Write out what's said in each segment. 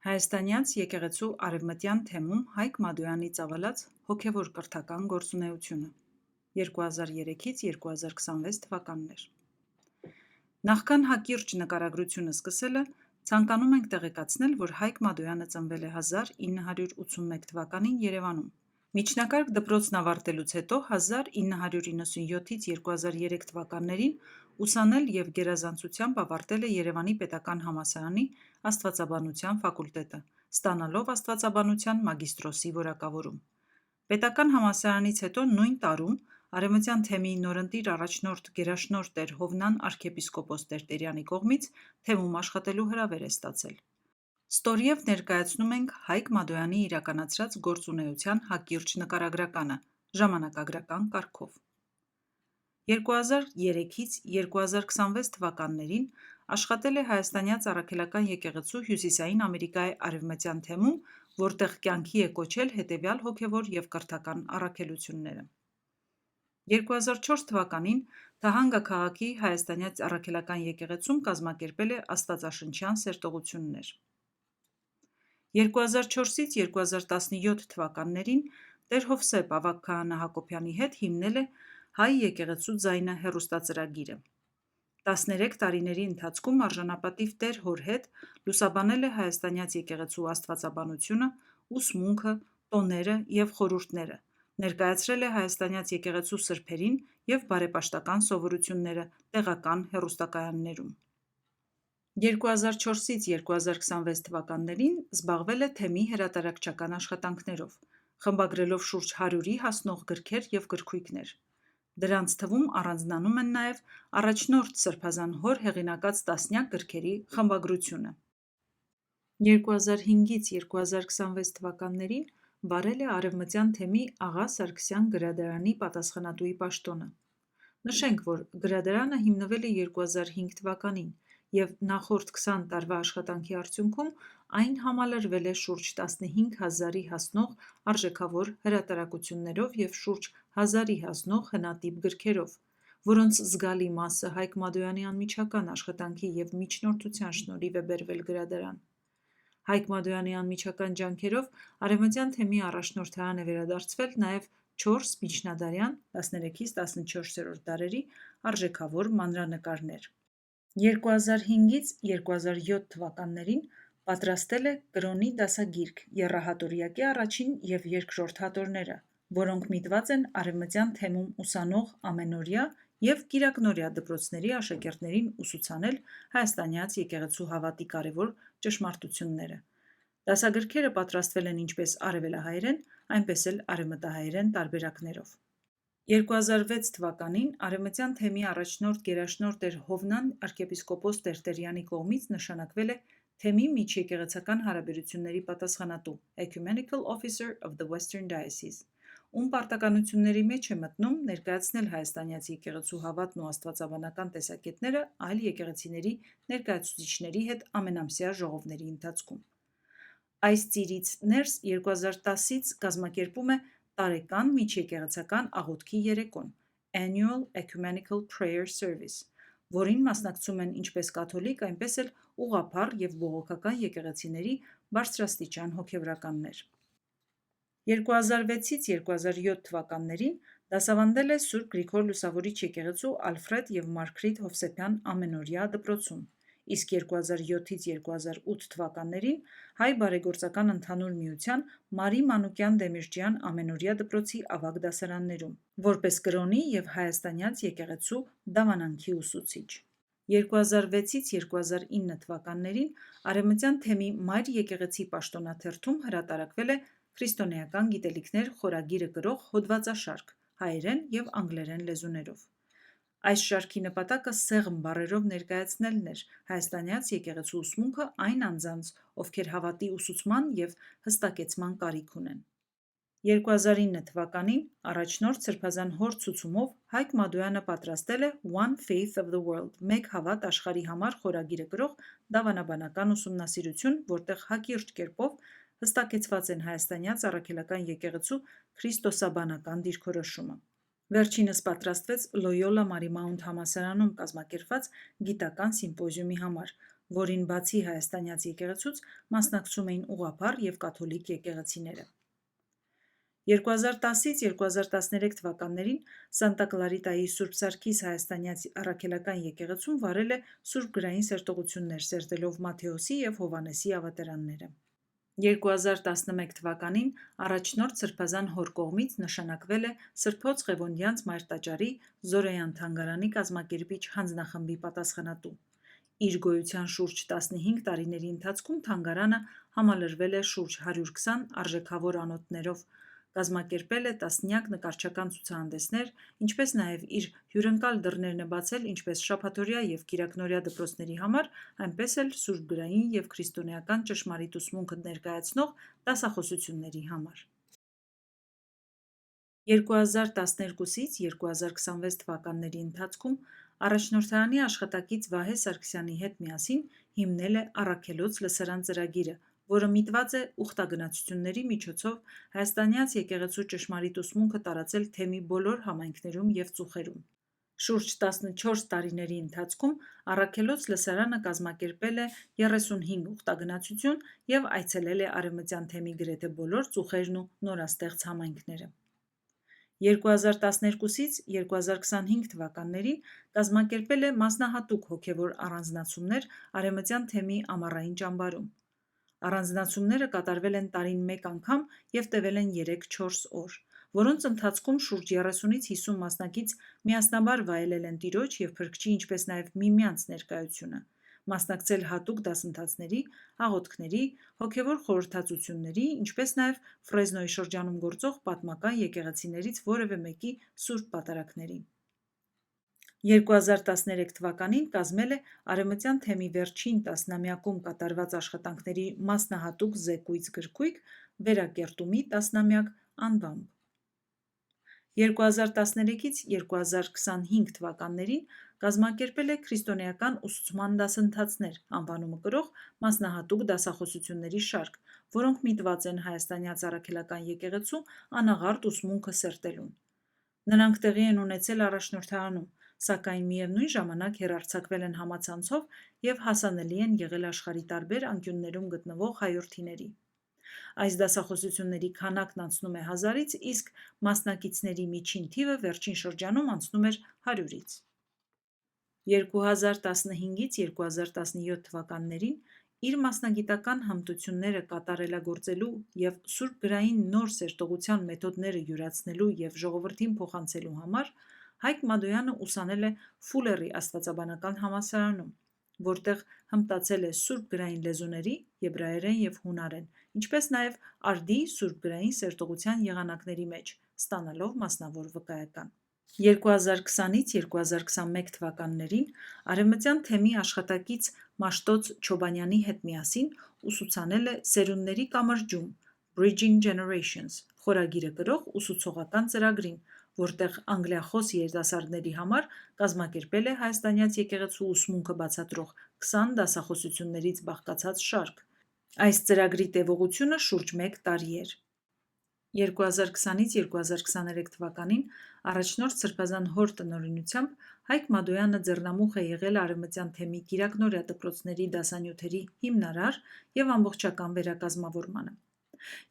Հայաստանյանց եկեղեցու արևմտյան թեմում Հայկ Մադոյանի ծավալած հոգևոր կրթական գործունեությունը 2003-2026 թվականներ։ Նախքան հակիրճ նկարագրությունը սկսելը, ցանկանում ենք տեղեկացնել, որ Հայկ Մադոյանը ծնվել է 1981 թվականին Երևանում։ Միջնակարգ դպրոցն ավարտելուց հետո 1997-2003 թվականներին ուսանել և գերազանցությամբ ավարտել է Երևանի պետական համալսարանի աստվածաբանության ֆակուլտետը, ստանալով աստվածաբանության մագիստրոսի որակավորում։ Պետական համալսարանից հետո նույն տարում Արևմտյան թեմի նորընտիր առաջնորդ գերաշնորհ տեր Հովնան arczepiskopos Տերտերյանի կողմից թեմում աշխատելու հրավեր է ստացել։ Ստորև ներկայացնում ենք Հայկ Մադոյանի իրականացրած գործունեության հակիրճ նկարագրականը ժամանակագրական կարգով։ 2003-2026 թվականներին աշխատել է Հայաստանյաց Առաքելական եկեղեցու Հյուսիսային Ամերիկայի արևմտյան թեմում, որտեղ կյանքի է կոչել հետևյալ հոգևոր և կրթական առաքելությունները։ 2004 թվականին Թահանգա քաղաքի Հայաստանյաց Առաքելական եկեղեցում կազմակերպել է աստվածաշնչյան սերտողություններ։ 2004-2017 թվականներին տեր Հովսեփ Ավագ Քահանա Հակոբյանի հետ հիմնել է Հայ եկեղեցու ձայնը հեռուստածրագիրը։ 13 տարիների ընթացքում արժանապատիվ տեր հոր հետ լուսաբանել է Հայաստանյաց եկեղեցու աստվածաբանությունը, ուսմունքը, տոները և խորհուրդները, ներկայացրել է Հայաստանյաց եկեղեցու սրբերին և բարեպաշտական սովորությունները տեղական հեռուստակայաններում։ 2004-2026 թվականներին զբաղվել է թեմի հրատարակչական աշխատանքներով, խմբագրելով շուրջ 100-ի հասնող գրքեր և գրքույկներ։ Դրանց թվում առանձնանում են նաև առաջնորդ Սրբազան հոր հեղինակած տասնյակ գրքերի խմբագրությունը։ 2005-2026 թվականներին վարել է Արևմտյան թեմի Աղա Սարգսյան գրադարանի պատասխանատուի պաշտոնը։ Նշենք, որ գրադարանը հիմնվել է 2005 թվականին և նախորդ 20 տարվա աշխատանքի արդյունքում այն համալրվել է շուրջ 15,000-ի հասնող արժեքավոր հրատարակություններով և շուրջ 1000-ի հասնող հնատիպ գրքերով, որոնց զգալի մասը Հայկ Մադոյանի անմիջական աշխատանքի և միջնորդության շնորհիվ է բերվել գրադարան։ Հայկ Մադոյանի անմիջական ջանքերով Արևմտյան թեմի առաջնորդարան է վերադարձվել նաև 4 միջնադարյան 13-14-րդ դարերի արժեքավոր մանրանկարներ։ 2005-2007 թվականներին պատրաստել է կրոնի դասագիրք եռահատորյակի առաջին և երկրորդ հատորները, որոնք միտված են արևմտյան թեմում ուսանող ամենօրյա և կիրակնօրյա դպրոցների աշակերտներին ուսուցանել հայաստանյաց եկեղեցու հավատի կարևոր ճշմարտությունները։ Դասագրքերը պատրաստվել են ինչպես արևելահայերեն, այնպես էլ արևմտահայերեն տարբերակներով։ 2006 թվականին Արևմտյան թեմի առաջնորդ գերաշնորհ տեր Հովնան arczepiskopos Տերտերյանի կողմից նշանակվել է թեմի միջեկեղեցական հարաբերությունների պատասխանատու Ecumenical Officer of the Western Diocese, ում պարտականությունների մեջ է մտնում ներկայացնել հայաստանյաց եկեղեցու հավատն ու աստվածաբանական տեսակետները այլ եկեղեցիների ներկայացուցիչների հետ ամենամսյա ժողովների ընթացքում։ Այս ծիրից ներս 2010-ից կազմակերպում է տարեկան միջեկեղեցական աղոթքի երեկոն Annual Ecumenical Prayer Service, որին մասնակցում են ինչպես կաթոլիկ, այնպես էլ ուղղափառ և բողոքական եկեղեցիների բարձրաստիճան հոգևորականներ։ 2006-2007 թվականներին դասավանդել է Սուրբ Գրիգոր Լուսավորիչ եկեղեցու Ալֆրեդ և Մարգրիտ Հովսեփյան ամենօրյա դպրոցում, իսկ 2007-2008 թվականներին Հայ բարեգործական ընդհանուր միության Մարի Մանուկյան Դեմիրճյան ամենօրյա դպրոցի ավագ դասարաններում, որպես կրոնի և հայաստանյաց եկեղեցու դավանանքի ուսուցիչ։ 2006-2009 թվականներին Արևմտյան թեմի Մայր եկեղեցի պաշտոնաթերթում հրատարակվել է «Քրիստոնեական գիտելիքներ» խորագիրը կրող հոդվածաշարք հայերեն և անգլերեն լեզուներով։ Այս շարքի նպատակը սեղմ բառերով ներկայացնելն էր հայաստանյաց եկեղեցու ուսմունքը այն անձանց, ովքեր հավատի ուսուցման և հստակեցման կարիք ունեն։ 2009 թվականին առաջնորդ Սրբազան հոր ցուցումով Հայկ Մադոյանը պատրաստել է One Faith of the World «Մեկ հավատ աշխարհի համար» խորագիրը կրող դավանաբանական ուսումնասիրություն, որտեղ հակիրճ կերպով հստակեցված են հայաստանյաց առաքելական եկեղեցու քրիստոսաբանական դիրքորոշումը։ Վերջինս պատրաստվեց Լոյոլա Մարիմաունտ համալսարանում կազմակերպված գիտական սիմպոզիումի համար, որին բացի հայաստանյաց եկեղեցուց մասնակցում էին ուղղափառ և կաթոլիկ եկեղեցիները։ 2010-ից 2013 թվականներին Սանտա Կլարիտայի Սուրբ Սարգիս հայաստանյաց առաքելական եկեղեցում վարել է սուրբ գրային սերտողություններ, սերտելով Մատթեոսի և Հովհաննեսի ավետարանները։ 2011 թվականին առաջնորդ Սրբազան հոր կողմից նշանակվել է Սրբոց Ղևոնդյանց Մայր տաճարի Զորոյան թանգարանի կազմակերպիչ հանձնախմբի պատասխանատու։ Իր գոյության շուրջ 15 տարիների ընթացքում թանգարանը համալրվել է շուրջ 120 արժեքավոր անոթներով, կազմակերպել է տասնյակ նկարչական ցուցահանդեսներ, ինչպես նաև իր հյուրընկալ դռներն է բացել ինչպես շաբաթօրյա և կիրակնօրյա դպրոցների համար, այնպես էլ սուրբգրային և քրիստոնեական ճշմարիտ ուսմունքը ներկայացնող դասախոսությունների համար։ 2012-ից 2026 թվականների ընթացքում առաջնորդարանի աշխատակից Վահե Սարգսյանի հետ միասին հիմնել է Առաքելոց լսարան ծրագիրը, որը միտված է ուխտագնացությունների միջոցով հայաստանյաց եկեղեցու ճշմարիտ ուսմունքը տարածել թեմի բոլոր համայնքներում և ծուխերում։ Շուրջ 14 տարիների ընթացքում Առաքելոց լսարանը կազմակերպել է 35 ուխտագնացություն և այցելել է Արևմտյան թեմի գրեթե բոլոր ծուխերն ու նորաստեղծ համայնքները։ 2012-ից 2025 թվականներին կազմակերպել է մասնահատուկ հոգևոր առանձնացումներ Արևմտյան թեմի ամառային ճամբարում։ Առանձնացումները կատարվել են տարին մեկ անգամ և տևել են 3-4 օր, որոնց ընթացքում շուրջ 30-ից 50 մասնակից միասնաբար վայելել են Տիրոջ և Փրկչի, ինչպես նաև միմյանց ներկայությունը, մասնակցել հատուկ դասընթացների, աղոթքների, հոգևոր խորհրդածությունների, ինչպես նաև Ֆրեզնոյի շրջանում գործող պատմական եկեղեցիներից որևէ մեկի սուրբ պատարագներին։ 2013 թվականին կազմել է Արևմտյան թեմի վերջին տասնամյակում կատարված աշխատանքների մասնահատուկ զեկույց գրքույկ «Վերակերտումի տասնամյակ» անվամբ։ 2013-ից 2025 թվականներին կազմակերպել է «Քրիստոնեական ուսուցման դասընթացներ» անվանումը կրող մասնահատուկ դասախոսությունների շարք, որոնք միտված են հայաստանյաց առաքելական եկեղեցու անաղարտ ուսմունքը սերտելուն։ Նրանք տեղի են ունեցել առաջնորդարանում, սակայն միևնույն ժամանակ հեռարձակվել են համացանցով և հասանելի են եղել աշխարհի տարբեր անկյուններում գտնվող հայրենիների։ Այս դասախոսությունների քանակն անցնում է 1000-ից, իսկ մասնակիցների միջին թիվը վերջին շրջանում անցնում էր 100-ից։ 2015-ից 2017 թվականներին իր մասնագիտական հմտությունները կատարելագործելու և սուրբգրային նոր սերտողության մեթոդները յուրացնելու և ժողովրդին փոխանցելու համար Հայկ Մադոյանը ուսանել է Ֆուլերի աստվածաբանական համալսարանում, որտեղ հմտացել է սուրբգրային լեզուների եբրայերեն և հունարեն, ինչպես նաև արդի սուրբգրային սերտողության եղանակների մեջ, ստանալով մասնավոր վկայական։ 2020-ից 2021 թվականներին Արևմտյան թեմի աշխատակից Մաշտոց Չոբանյանի հետ միասին ուսուցանել է «Սերունդների կամրջում» Bridging Generations խորագիրը կրող ուսուցողական ծրագրին, որտեղ անգլիախոս երիտասարդների համար կազմակերպել է հայաստանյաց եկեղեցու ուսմունքը բացատրող 20 դասախոսություններից բաղկացած շարք։ Այս ծրագրի տևողությունը շուրջ մեկ տարի էր։ 2020-ից 2023 թվականին առաջնորդ Սրբազան հոր տնօրինությամբ Հայկ Մադոյանը ձեռնամուխ է եղել Արևմտյան թեմի կիրակնօրյա դպրոցների դասանյութերի հիմնարար և ամբողջական վերակազմավորմանը։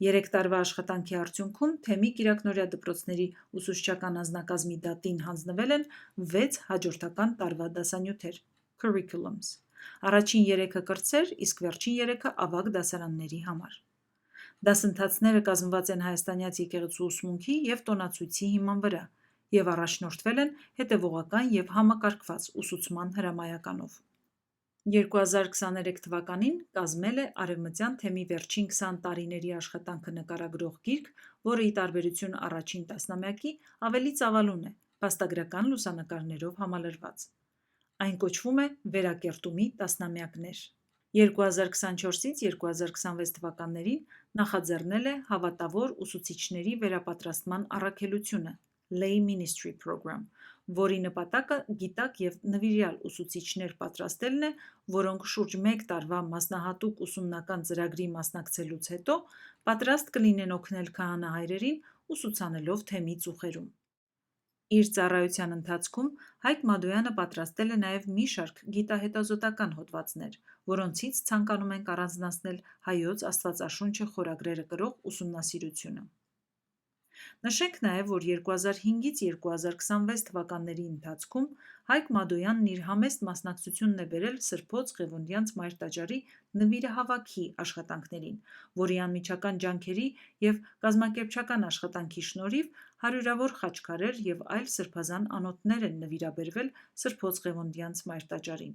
3 տարվա աշխատանքի արդյունքում թեմի կիրակնօրյա դպրոցների ուսուցչական անձնակազմի դատին հանձնվել են 6 հաջորդական տարվա դասանյութեր (curriculums)։ Առաջին 3-ը կրտսեր, իսկ վերջին 3-ը ավագ դասարանների համար։ Դասընթացները կազմված են հայաստանյաց եկեղեցու ուսմունքի և տոնացույցի հիման վրա և առաջնորդվել են հետևողական և համակարգված ուսուցման հրամայականով։ 2023 թվականին կազմել է Արևմտյան թեմի վերջին 20 տարիների աշխատանքը նկարագրող գիրք, որը ի տարբերություն առաջին տասնամյակի ավելի ծավալուն է, փաստագրական լուսանկարներով համալրված։ Այն կոչվում է «Վերակերտումի տասնամյակներ»։ 2024-ից 2026 թվականներին նախաձեռնել է հավատավոր ուսուցիչների վերապատրաստման առաքելությունը Lay Ministry Program, որի նպատակը գիտակ և նվիրյալ ուսուցիչներ պատրաստելն է, որոնք շուրջ մեկ տարվա մասնահատուկ ուսումնական ծրագրի մասնակցելուց հետո պատրաստ կլինեն օգնել քահանայրերին ուսուցանելով թեմի ծուխերում։ Իր ծառայության ընթացքում Հայկ Մադոյանը պատրաստել է նաև մի շարք գիտահետազոտական հոդվածներ, որոնցից ցանկանում ենք առանձնացնել հայոց աստվածաշունչը խորագրերը կրող ուսումնասիրությունը։ Նշենք նաև, որ 2005-ից 2026 թվականների ընթացքում Հայկ Մադոյանն իր համեստ մասնակցությունն է բերել Սրբոց Ղևոնդյանց Մայր տաճարի նվիրահավաքի աշխատանքներին, որի անմիջական ջանքերի և կազմակերպչական աշխատանքի շնորհիվ հարյուրավոր խաչքարեր և այլ սրբազան անոթներ են նվիրաբերվել Սրբոց Ղևոնդյանց Մայր տաճարին։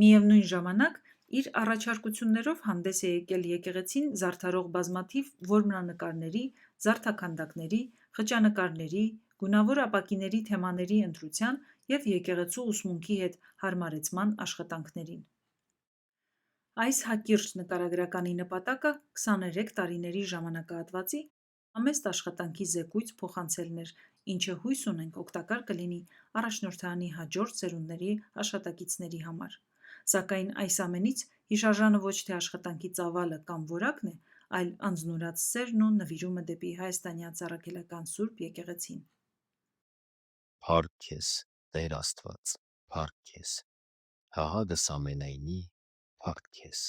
Միևնույն ժամանակ իր առաջարկություններով հանդես է եկել եկեղեցին զարդարող բազմաթիվ որմնանկարների, զարդաքանդակների, խճանկարների, գունավոր ապակիների թեմաների ընտրության և եկեղեցու ուսմունքի հետ հարմարեցման աշխատանքներին։ Այս հակիրճ նկարագրականի նպատակը 23 տարիների ժամանակահատվածի համեստ աշխատանքի զեկույց փոխանցելն էր, ինչը հույս ունենք օգտակար կլինի առաջնորդարանի հաջորդ սերունդների աշխատակիցների համար։ Սակայն այս ամենից հիշարժանը ոչ թե աշխատանքի ծավալը կամ որակն է, այլ անձնուրաց սերն ու նվիրումը դեպի հայաստանյան առաքելական Սուրբ եկեղեցին։ Փառք քեզ, Տեր Աստված, փառք քեզ, Հաղադս ամենայնի, փառք քեզ։